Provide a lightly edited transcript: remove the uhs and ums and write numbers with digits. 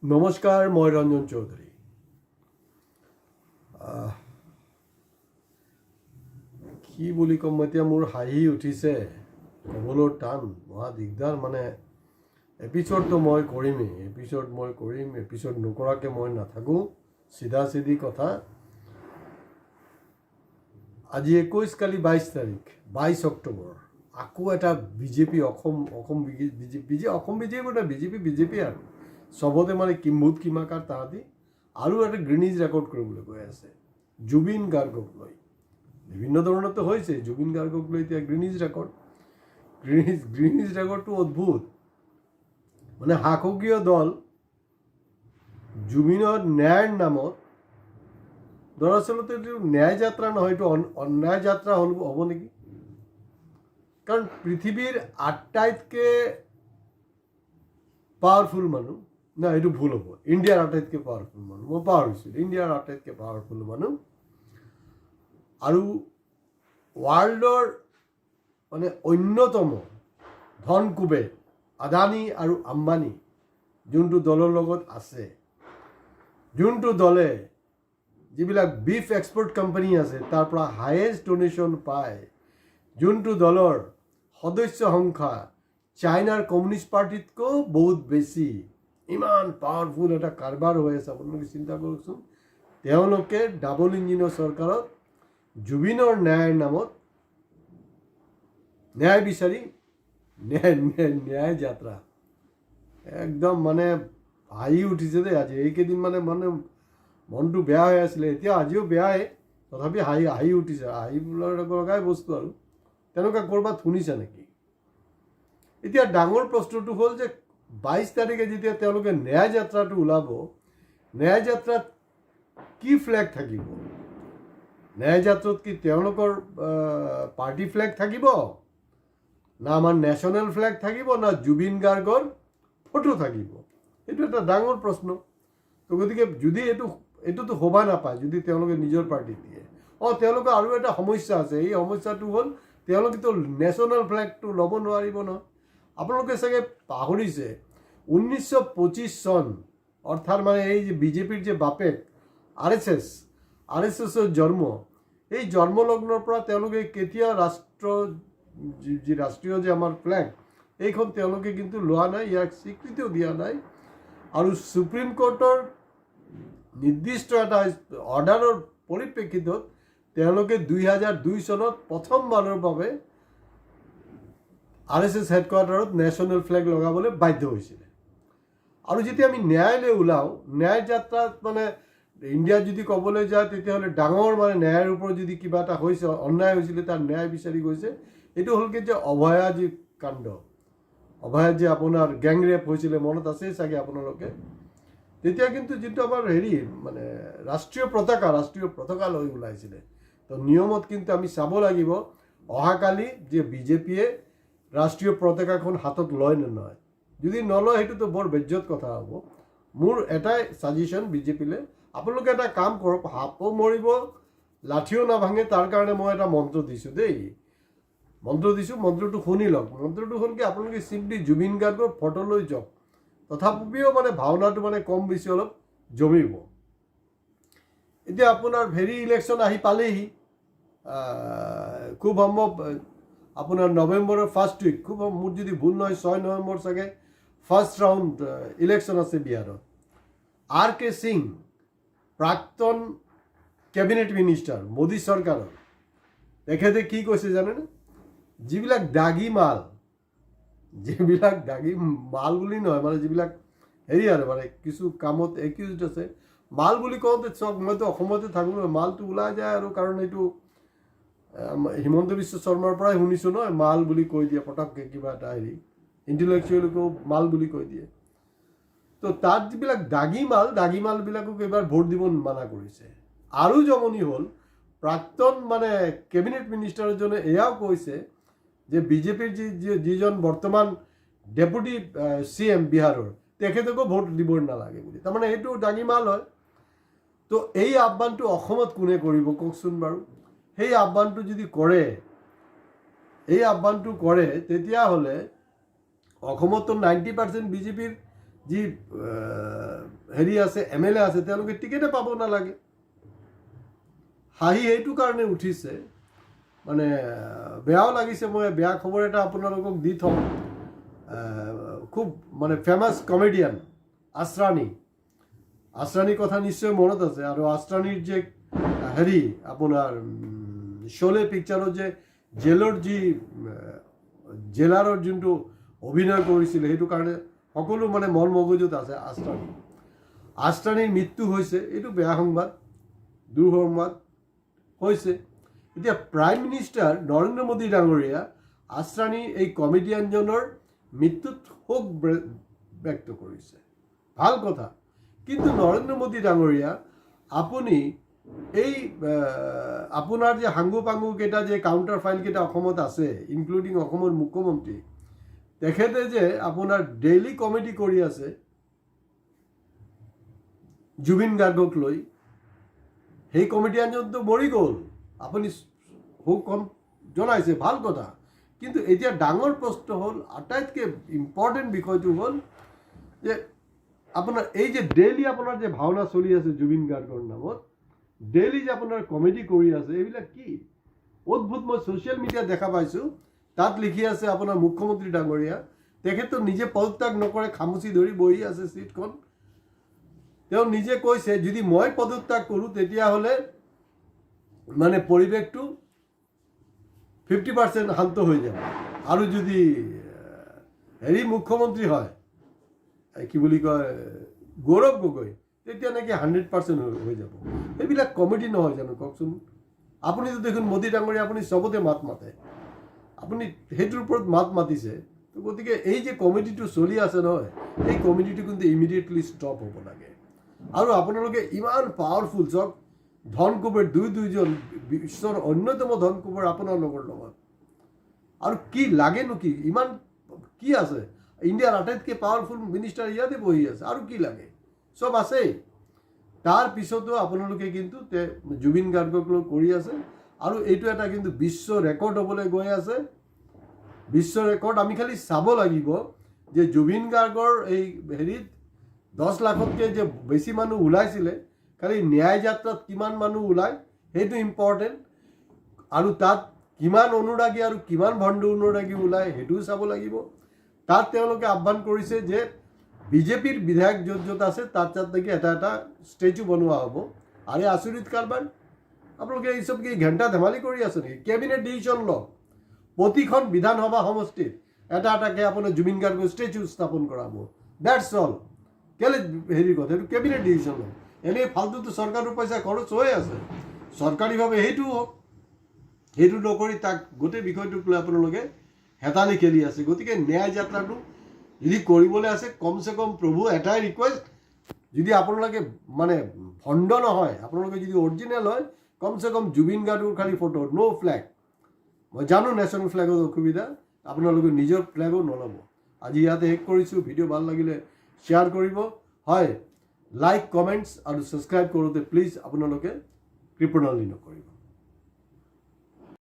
নমস্কাৰ, মই ৰঞ্জন চৌধুৰী। কি বুলি ক'ম, এতিয়া মোৰ হাঁহি উঠিছে, ক'বলৈ টান, মহা দিগদাৰ। মানে এপিছ'ডটো মই কৰিম, এপিছ'ড নকৰাকৈ মই নাথাকোঁ। চিধা চিধি কথা। আজি 21, কালি 22 তাৰিখ, 22 অক্টোবৰ। আকৌ এটা বিজেপি অসম বিজেপি আৰু চবতে মানে কিম্ভূত কিমাকাৰ তাহাঁতি আৰু এটা গ্ৰীনিজ ৰেকৰ্ড কৰিবলৈ গৈ আছে জুবিন গাৰ্গক লৈ। বিভিন্ন ধৰণৰতো হৈছে, জুবিন গাৰ্গক লৈ এতিয়া গ্ৰীনিজ ৰেকৰ্ডটো অদ্ভুত। মানে শাসকীয় দল জুবিনৰ ন্যায়ৰ নামত, দৰাচলতে এইটো ন্যায় যাত্ৰা নহয়, এইটো অন্যায় যাত্ৰা হ'ব নেকি? কাৰণ পৃথিৱীৰ আটাইতকৈ পাৱাৰফুল মানুহ, না এইটো ভুল হ'ব, ইণ্ডিয়াৰ আটাইতকৈ পাৱাৰফুল মানুহ, মই পাহৰিছিলোঁ, ইণ্ডিয়াৰ আটাইতকৈ পাৱাৰফুল মানুহ আৰু ৱৰ্ল্ডৰ মানে অন্যতম ধন কুবেৰ আদানী আৰু আম্বানী যোনটো দলৰ লগত আছে, যোনটো দলে যিবিলাক বিফ এক্সপৰ্ট কোম্পানী আছে তাৰ পৰা হায়েষ্ট ডনেশ্যন পায়, যোনটো দলৰ সদস্য সংখ্যা চাইনাৰ কমিউনিষ্ট পাৰ্টিতকৈও বহুত বেছি, ইমান পাৱাৰফুল এটা কাৰবাৰ হৈ আছে। আপোনালোকে চিন্তা কৰকচোন, তেওঁলোকে ডাবল ইঞ্জিনৰ চৰকাৰত জুবিনৰ ন্যায়ৰ নামত ন্যায় বিচাৰি ন্যায় যাত্ৰা। একদম মানে হাঁহি উঠিছে দেই আজি। এইকেইদিন মানে মনটো বেয়া হৈ আছিলে, এতিয়া আজিও বেয়াই, তথাপি হাঁহি উঠিছে। হাঁহি লগাই বস্তু আৰু তেনেকুৱা ক'ৰবাত শুনিছে নেকি? এতিয়া ডাঙৰ প্ৰশ্নটো হ'ল যে 22 তাৰিখে যেতিয়া তেওঁলোকে ন্যায় যাত্ৰাটো ওলাব, ন্যায় যাত্ৰাত কি ফ্লেগ থাকিব? ন্যায় যাত্ৰাত কি তেওঁলোকৰ পাৰ্টি ফ্লেগ থাকিব, না আমাৰ নেশ্যনেল ফ্লেগ থাকিব, না জুবিন গাৰ্গৰ ফটো থাকিব? এইটো এটা ডাঙৰ প্ৰশ্ন। তো গতিকে যদি এইটোতো শোভা নাপায় যদি তেওঁলোকে নিজৰ পাৰ্টি দিয়ে। তেওঁলোকৰ আৰু এটা সমস্যা আছে, এই সমস্যাটো হ'ল তেওঁলোকেতো নেশ্যনেল ফ্লেগটো ল'ব নোৱাৰিব নহয়। আপোনালোকে চাগে পাহৰিছে 1925 চন, অৰ্থাৎ মানে এই যে বিজেপিৰ যে বাপেক আৰ এছ এছৰ জন্ম, এই জন্মলগ্নৰ পৰা তেওঁলোকে কেতিয়া ৰাষ্ট্ৰীয় যে আমাৰ ফ্লেগ, এইখন তেওঁলোকে কিন্তু লোৱা নাই, ইয়াক স্বীকৃতিও দিয়া নাই। আৰু সুপ্ৰিম কোৰ্টৰ নিৰ্দিষ্ট এটা অৰ্ডাৰৰ পৰিপ্ৰেক্ষিতত তেওঁলোকে 2002 চনত প্ৰথমবাৰৰ বাবে RSS হেডকোৱাৰ্টাৰত নেশ্যনেল ফ্লেগ লগাবলৈ বাধ্য হৈছিলে। আৰু যেতিয়া আমি ন্যায়লৈ ওলাওঁ, ন্যায় যাত্ৰাত মানে ইণ্ডিয়াত যদি ক'বলৈ যায় তেতিয়াহ'লে ডাঙৰ মানে ন্যায়ৰ ওপৰত যদি কিবা এটা হৈছে, অন্যায় হৈছিলে, তাৰ ন্যায় বিচাৰি গৈছে। এইটো হ'ল কি যে অভয়া যি কাণ্ড, অভয়াত যে আপোনাৰ গেংৰেপ হৈছিলে, মনত আছেই চাগে আপোনালোকে। তেতিয়া কিন্তু যিটো আমাৰ মানে ৰাষ্ট্ৰীয় পতাকা লৈ ওলাইছিলে। তো নিয়মত কিন্তু আমি চাব লাগিব অহাকালি যে বিজেপিয়ে ৰাষ্ট্ৰীয় পতাকাখন হাতত লয় নে নহয়। যদি নলয় সেইটোতো বৰ বেজ্জত কথা হ'ব। মোৰ এটাই ছাজেশ্যন বিজেপিলৈ, আপোনালোকে এটা কাম কৰক, সাপো মৰিব লাঠিও নাভাঙে, তাৰ কাৰণে মই এটা মন্ত্ৰ দিছোঁ দেই। মন্ত্ৰটো শুনি লওক। মন্ত্ৰটো হ'ল কি, আপোনালোকে চিম্পলি জুবিন গাৰ্গৰ ফটো লৈ যাওক, তথাপিও মানে ভাওনাটো মানে কম বেছি অলপ জমিব। এতিয়া আপোনাৰ ইলেকশ্যন আহি পালেহি, খুব সম্ভৱ আপোনাৰ নৱেম্বৰৰ ফাৰ্ষ্ট উইক, খুব মোৰ যদি ভুল নহয় 6 নৱেম্বৰ চাগে ফাৰ্ষ্ট ৰাউণ্ড ইলেকশ্যন আছে বিহাৰত। RK সিং, প্ৰাক্তন কেবিনেট মিনিষ্টাৰ মোদী চৰকাৰৰ, তেখেতে কি কৈছে জানেনে? যিবিলাক দাগী মাল বুলি নহয়, মানে যিবিলাক আৰু মানে কিছু কামত একিউজড আছে, মাল বুলি কওঁতে চক, মইতো অসমতে থাকোঁ, মালটো ওলাই যায় আৰু, কাৰণ এইটো হিমন্ত বিশ্ব শৰ্মাৰ পৰাই শুনিছোঁ নহয়, মাল বুলি কৈ দিয়ে পটককৈ, কিবা এটা ইণ্টেলেকচুৱেলকো মাল বুলি কৈ দিয়ে। তো তাত যিবিলাক দাগী মালবিলাকক এইবাৰ ভোট দিব মানা কৰিছে। আৰু জমনি হ'ল, প্ৰাক্তন মানে কেবিনেট মিনিষ্টাৰ এজনে এয়াও কৈছে যে বিজেপিৰ যিজন বৰ্তমান ডেপুটি CM বিহাৰৰ, তেখেতকো ভোট দিব নালাগে বুলি। তাৰমানে এইটো দাগী মাল হয়। তো এই আহ্বানটো অসমত কোনে কৰিব কওকচোন বাৰু? সেই আহ্বানটো যদি কৰে, তেতিয়াহ'লে অসমতো 90% বিজেপিৰ যি হেৰি আছে MLA আছে তেওঁলোকে টিকেটে পাব নালাগে। হাঁহি এইটো কাৰণে উঠিছে, মানে বেয়াও লাগিছে। মই বেয়া খবৰ এটা আপোনালোকক দি থওঁ। খুব মানে ফেমাছ কমেডিয়ান আশ্ৰানীৰ কথা নিশ্চয় মনত আছে। আৰু আশ্ৰানীৰ যে হেৰি আপোনাৰ শোলে পিকচাৰত যে জেলৰ যি জেলাৰৰ যোনটো অভিনয় কৰিছিলে, সেইটো কাৰণে সকলো মানে মন মগজুত আছে আশ্ৰানীৰ মৃত্যু হৈছে। এইটো বেয়া সংবাদ, দুঃসংবাদ হৈছে। এতিয়া প্ৰাইম মিনিষ্টাৰ নৰেন্দ্ৰ মোদী ডাঙৰীয়া আশ্ৰানী এই কমেডিয়ানজনৰ মৃত্যুত শোক ব্যক্ত কৰিছে, ভাল কথা। কিন্তু নৰেন্দ্ৰ মোদী ডাঙৰীয়া, আপুনি এই আপোনাৰ যে হাংগু পাংগু কেইটা যে কাউণ্টাৰ ফাইল কেইটা অসমত আছে, ইনক্লুডিং অসমৰ মুখ্যমন্ত্ৰী, তেখেতে যে আপোনাৰ ডেইলি কমেডি কৰি আছে জুবিন গাৰ্গক লৈ, সেই কমেডিয়ানজনটো মৰি গ'ল। আপুনি শোক জনাইছে, ভাল কথা। কিন্তু এতিয়া ডাঙৰ প্ৰশ্ন হ'ল, আটাইতকৈ ইম্পৰ্টেণ্ট বিষয়টো হ'ল যে আপোনাৰ এই যে ডেইলি আপোনাৰ যে ভাওনা চলি আছে জুবিন গাৰ্গৰ নামত, ডেইলি যে আপোনাৰ কমেডি কৰি আছে, এইবিলাক কি অদ্ভুত। মই ছ'চিয়েল মিডিয়াত দেখা পাইছোঁ, তাত লিখি আছে আপোনাৰ মুখ্যমন্ত্ৰী ডাঙৰীয়া, তেখেতো নিজে পদত্যাগ নকৰে, খামুচি ধৰি বহি আছে চিটখন। তেওঁ নিজে কৈছে, যদি মই পদত্যাগ কৰোঁ তেতিয়াহ'লে মানে পৰিৱেশটো 50% শান্ত হৈ যাব, আৰু যদি হেৰি মুখ্যমন্ত্ৰী হয়, কি বুলি কয়, গৌৰৱ গগৈ, তেতিয়া নেকি 100% হৈ যাব। এইবিলাক কমেডি নহয় জানো, কওকচোন। আপুনিতো দেখোন মোদী ডাঙৰীয়া, আপুনি চবতে মাত মাতে, আপুনি সেইটোৰ ওপৰত মাত মাতিছে। তো গতিকে এই যে কমেডিটো চলি আছে নহয়, এই কমেডিটো কিন্তু ইমিডিয়েটলি ষ্টপ হ'ব লাগে। আৰু আপোনালোকে ইমান পাৱাৰফুল, চাওক ধন কুবেৰ দুইজন বিশ্বৰ অন্যতম ধন কুবেৰ আপোনালোকৰ লগত, আৰু কি লাগেনো, কি ইমান কি আছে? ইণ্ডিয়াৰ আটাইতকৈ পাৱাৰফুল মিনিষ্টাৰ ইয়াতে বহি আছে, আৰু কি লাগে? চব আছেই। তাৰ পিছতো আপোনালোকে কিন্তু জুবিন গাৰ্গক লৈ কৰি আছে, আৰু এইটো এটা কিন্তু বিশ্ব ৰেকৰ্ড হ'বলৈ গৈ আছে। বিশ্ব ৰেকৰ্ড। আমি খালি চাব লাগিব যে জুবিন গাৰ্গৰ এই হেৰিত 10 লাখতকৈ যে বেছি মানুহ ওলাইছিলে, খালি ন্যায় যাত্ৰাত কিমান মানুহ ওলায় সেইটো ইম্পৰ্টেণ্ট, আৰু তাত কিমান অনুৰাগী আৰু কিমান ভণ্ড অনুৰাগী ওলায় সেইটোও চাব লাগিব। তাত তেওঁলোকে আহ্বান কৰিছে যে বিজেপিৰ বিধায়ক য'ত আছে তাত নেকি এটা ষ্টেচু বনোৱা হ'ব। আৰে আচৰিত কাৰবাৰ, আপোনালোকে এইসব কি ঘণ্টা ধেমালি কৰি আছে নেকি? কেবিনেট ডিচিশ্যন লওক, প্ৰতিখন বিধানসভা সমষ্টিত এটাকৈ আপোনাৰ জুবিন গাৰ্গৰ ষ্টেচু স্থাপন কৰাব। That's all. কেলে হেৰিৰ কথা, এইটো কেবিনেট ডিচিশ্যন লওক। এনেই ফাল্টুটো চৰকাৰৰ পইচা খৰচ হৈ আছে, চৰকাৰীভাৱে সেইটোও হওক। সেইটো নকৰি তাক গোটেই বিষয়টোক লৈ আপোনালোকে হেতালি খেলি আছে। গতিকে ন্যায় যাত্ৰাটো যদি কৰিবলৈ আছে, কমচে কম প্ৰভু এটাই ৰিকুৱেষ্ট, যদি আপোনালোকে মানে ভণ্ড নহয়, আপোনালোকে যদি অৰিজিনেল হয়, কমচে কম জুবিন গাৰ্গৰ খালি ফটো, ন' ফ্লেগ। মই জানো নেশ্যনেল ফ্লেগৰ অসুবিধা, আপোনালোকে নিজৰ ফ্লেগো নল'ব। আজি ইয়াতে শেষ কৰিছোঁ। ভিডিঅ' ভাল লাগিলে শ্বেয়াৰ কৰিব, হয় লাইক, কমেণ্টছ আৰু ছাবস্ক্ৰাইব কৰোঁতে প্লিজ আপোনালোকে কৃপণালি নকৰিব।